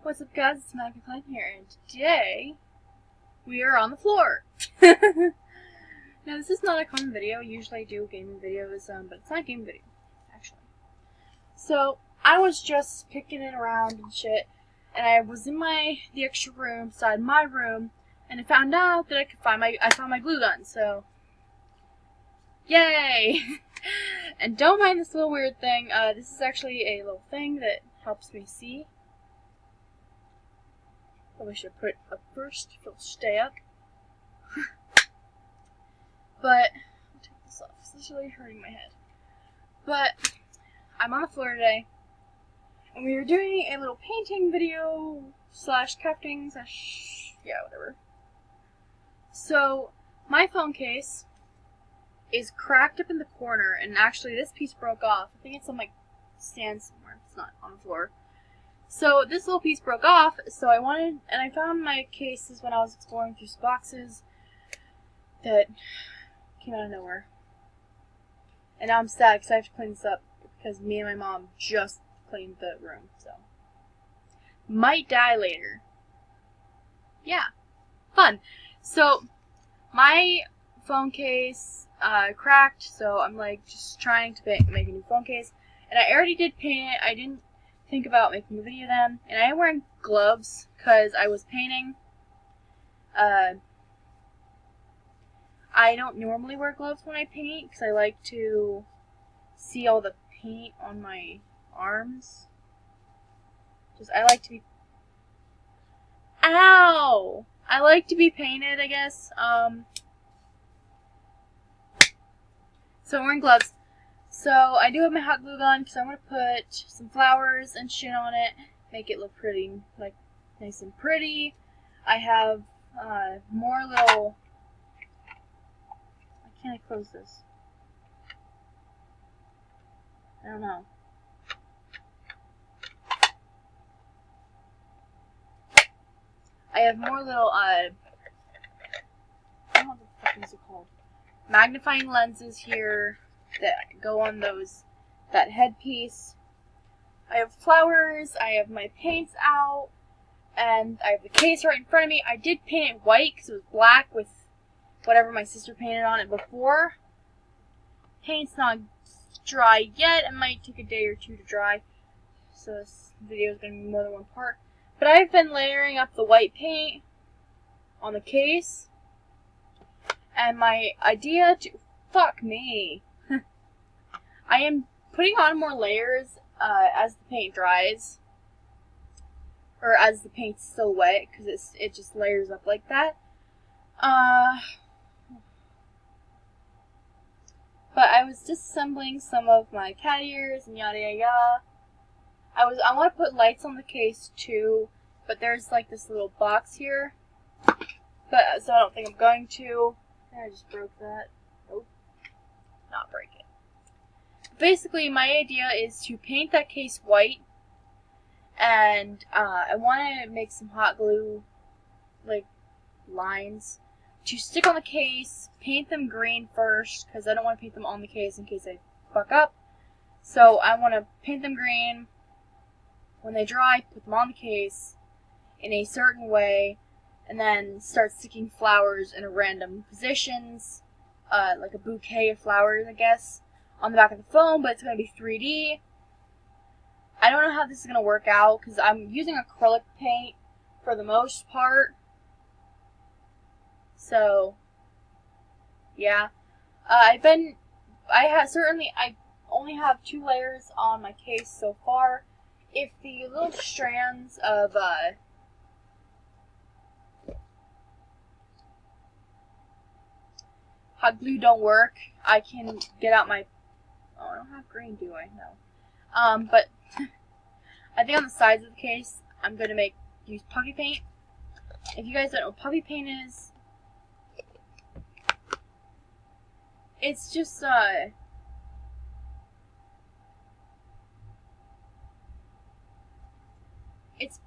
What's up, guys? It's Monica Klein here, and today we are on the floor. Now, this is not a common video. Usually I do gaming videos, but it's not a gaming video, actually. So, I was just picking it around and shit, and I was in the extra room, beside my room, and I found out that I found my glue gun, so, yay! And don't mind this little weird thing. This is actually a little thing that helps me see. Probably should put it up first if it'll stay up. But, I'll take this off. This is really hurting my head. But, I'm on the floor today, and we are doing a little painting video slash crafting slash, yeah, whatever. So, my phone case is cracked up in the corner, and actually this piece broke off. I think it's on my stand somewhere. It's not on the floor. So this little piece broke off, so I found my cases when I was exploring through some boxes that came out of nowhere. And now I'm sad because I have to clean this up because me and my mom just cleaned the room, so. Might die later. Yeah. Fun. So, my phone case cracked, so I'm like just trying to make a new phone case. And I already did paint it. I didn't think about making a video then, and I am wearing gloves because I was painting. I don't normally wear gloves when I paint because I like to see all the paint on my arms. I like to be... Ow! I like to be painted, I guess. So I'm wearing gloves. So, I do have my hot glue gun because I want to put some flowers and shit on it, make it look pretty, like, nice and pretty. I have, more little, why can't I close this? I don't know. I have more little, I don't know what the fuck is it called? Magnifying lenses here that go on that headpiece. I have flowers, I have my paints out, and I have the case right in front of me. I did paint it white because it was black with whatever my sister painted on it before. Paint's not dry yet. It might take a day or two to dry, so this video is going to be more than one part. But I've been layering up the white paint on the case, and my idea to... Fuck me. I am putting on more layers as the paint dries, or as the paint's still wet, because it just layers up like that. But I was disassembling some of my cat ears and yada yada yada. I want to put lights on the case too, but there's like this little box here, so I don't think I'm going to. I just broke that. Nope, not break it. Basically, my idea is to paint that case white, and I want to make some hot glue, like, lines to stick on the case, paint them green first, because I don't want to paint them on the case in case I fuck up. So I want to paint them green. When they dry, put them on the case in a certain way, and then start sticking flowers in random positions, like a bouquet of flowers, I guess, on the back of the phone, but it's going to be 3D. I don't know how this is going to work out, because I'm using acrylic paint for the most part. So, yeah. I only have 2 layers on my case so far. If the little strands of, hot glue don't work, I can get out my... Oh, I don't have green, do I? No. But I think on the sides of the case, I'm going to use puffy paint. If you guys don't know what puffy paint is, it's just, it's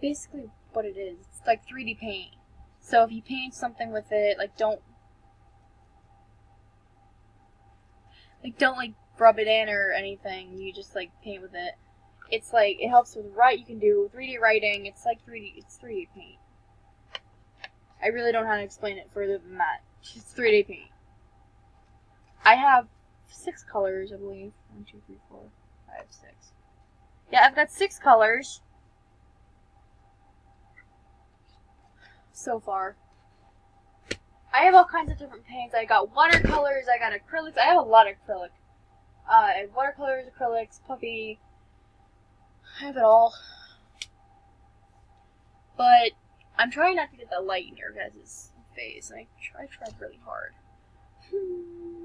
basically what it is. It's like 3D paint. So if you paint something with it, like, don't rub it in or anything. You just, like, paint with it. It's like, it helps with you can do 3D writing. It's like 3D paint. I really don't know how to explain it further than that. It's 3D paint. I have 6 colors, I believe. 1, 2, 3, 4, 5, 6. Yeah, I've got 6 colors so far. I have all kinds of different paints. I got watercolors, I got acrylics. I have a lot of acrylic. Watercolors, acrylics, puffy. I have it all. But I'm trying not to get that light in your guys' face. I tried really hard.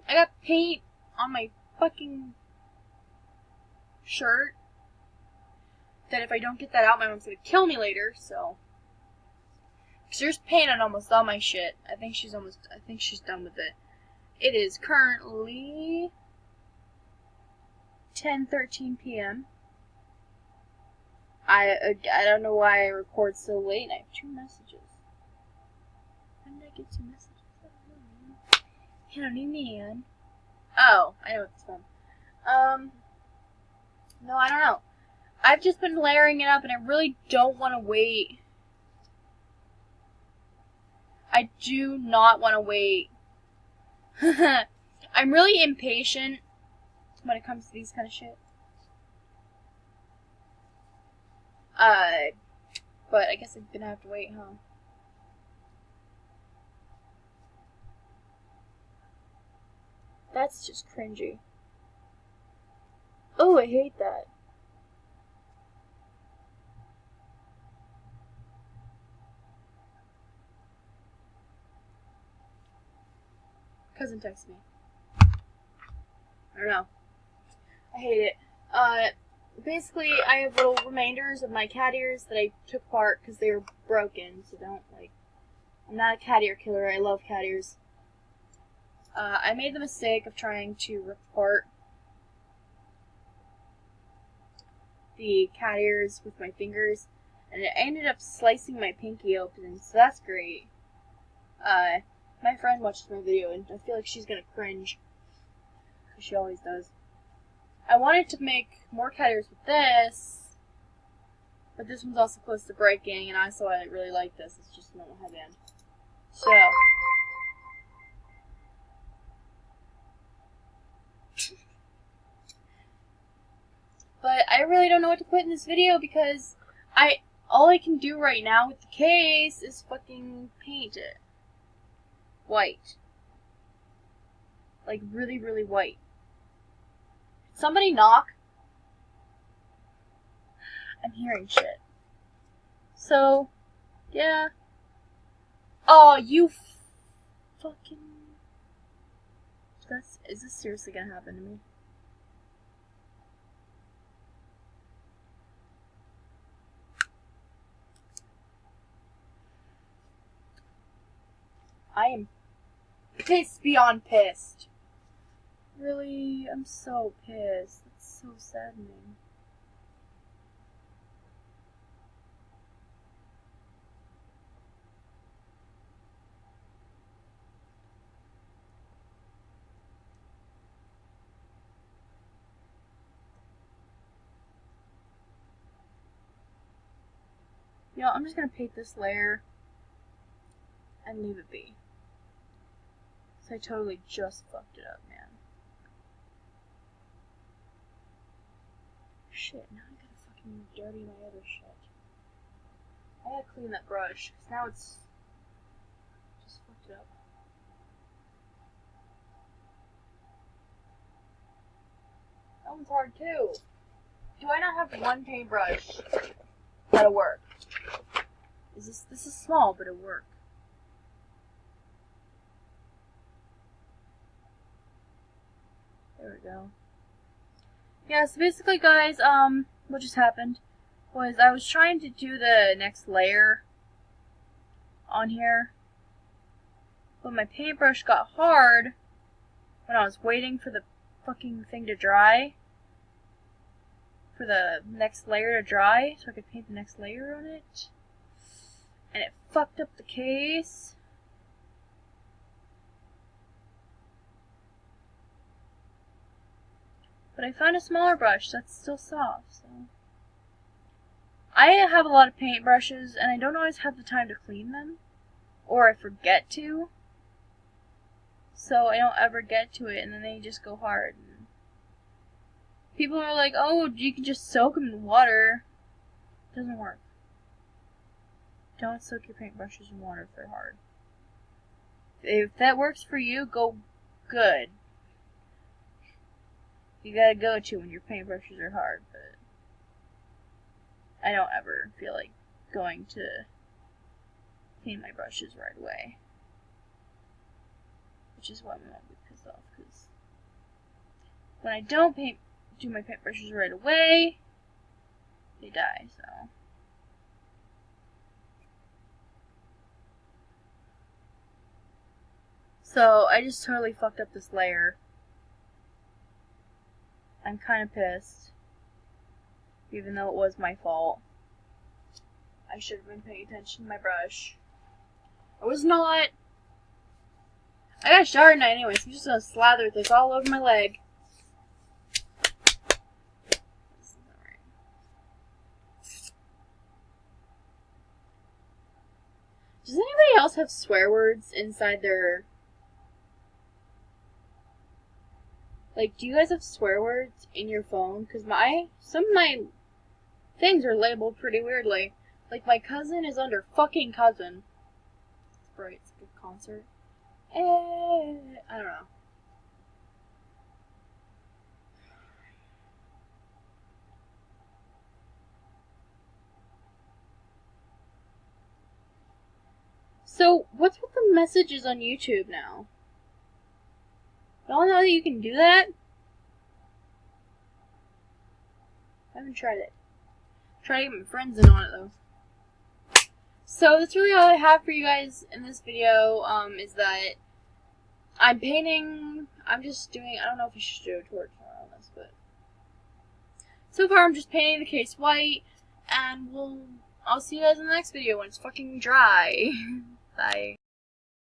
I got paint on my fucking shirt that if I don't get that out, my mom's gonna kill me later, so. Cause there's paint on almost all my shit. I think she's done with it. It is currently 10:13 p.m. I don't know why I record so late, and I have 2 messages. When did I get 2 messages? I don't know. Honey man. Oh, I know what it's from. No, I don't know. I've just been layering it up, and I really don't want to wait. I do not want to wait. I'm really impatient when it comes to these kind of shit. But I guess I'm gonna have to wait, huh? That's just cringy. Oh, I hate that. Cousin texted me. I don't know. I hate it. Basically, I have little remainders of my cat ears that I took apart because they were broken, so don't, like... I'm not a cat ear killer, I love cat ears. I made the mistake of trying to rip apart the cat ears with my fingers, and it ended up slicing my pinky open, so that's great. My friend watched my video, and I feel like she's gonna cringe. Because she always does. I wanted to make more cat ears with this, but this one's also close to breaking, and I really like this. It's just a normal headband. So... But I really don't know what to put in this video because all I can do right now with the case is fucking paint it white. Like really, really white. Somebody knock. I'm hearing shit. So, yeah. Oh, you fucking... Is this seriously gonna happen to me? I am pissed beyond pissed. Really? I'm so pissed. That's so saddening. You know, I'm just gonna paint this layer and leave it be. So I totally just fucked it up, man. Shit, now I gotta fucking dirty my other shit. I gotta clean that brush, because now it's just fucked it up. That one's hard too. Do I not have one paintbrush that'll work? This is small, but it'll work. There we go. Yeah, so basically, guys, what just happened was I was trying to do the next layer on here, but my paintbrush got hard when I was waiting for the fucking thing to dry, for the next layer to dry, so I could paint the next layer on it, and it fucked up the case. But I found a smaller brush that's still soft, so I have a lot of paintbrushes, and I don't always have the time to clean them, or I forget to, so I don't ever get to it, and then they just go hard. People are like, oh, you can just soak them in water. It doesn't work. Don't soak your paintbrushes in water if they're hard. If that works for you, go good. You gotta go to when your paintbrushes are hard, but I don't ever feel like going to clean my brushes right away. Which is why I'm gonna be pissed off, because when I don't do my paintbrushes right away, they die, so. So, I just totally fucked up this layer. I'm kind of pissed. Even though it was my fault. I should have been paying attention to my brush. I was not. I got a shower tonight anyway, so I'm just gonna slather this all over my leg. This isn't right. Does anybody else have swear words inside their... Like, do you guys have swear words in your phone? Because some of my things are labeled pretty weirdly. Like, my cousin is under fucking cousin. It's right, it's like a concert. I don't know. So, what's with the messages on YouTube now? Y'all know that you can do that? I haven't tried it. Try to get my friends in on it though. So that's really all I have for you guys in this video, is that I'm painting, I'm just doing, I don't know if I should do a torch on this, but so far I'm just painting the case white, and I'll see you guys in the next video when it's fucking dry. Bye.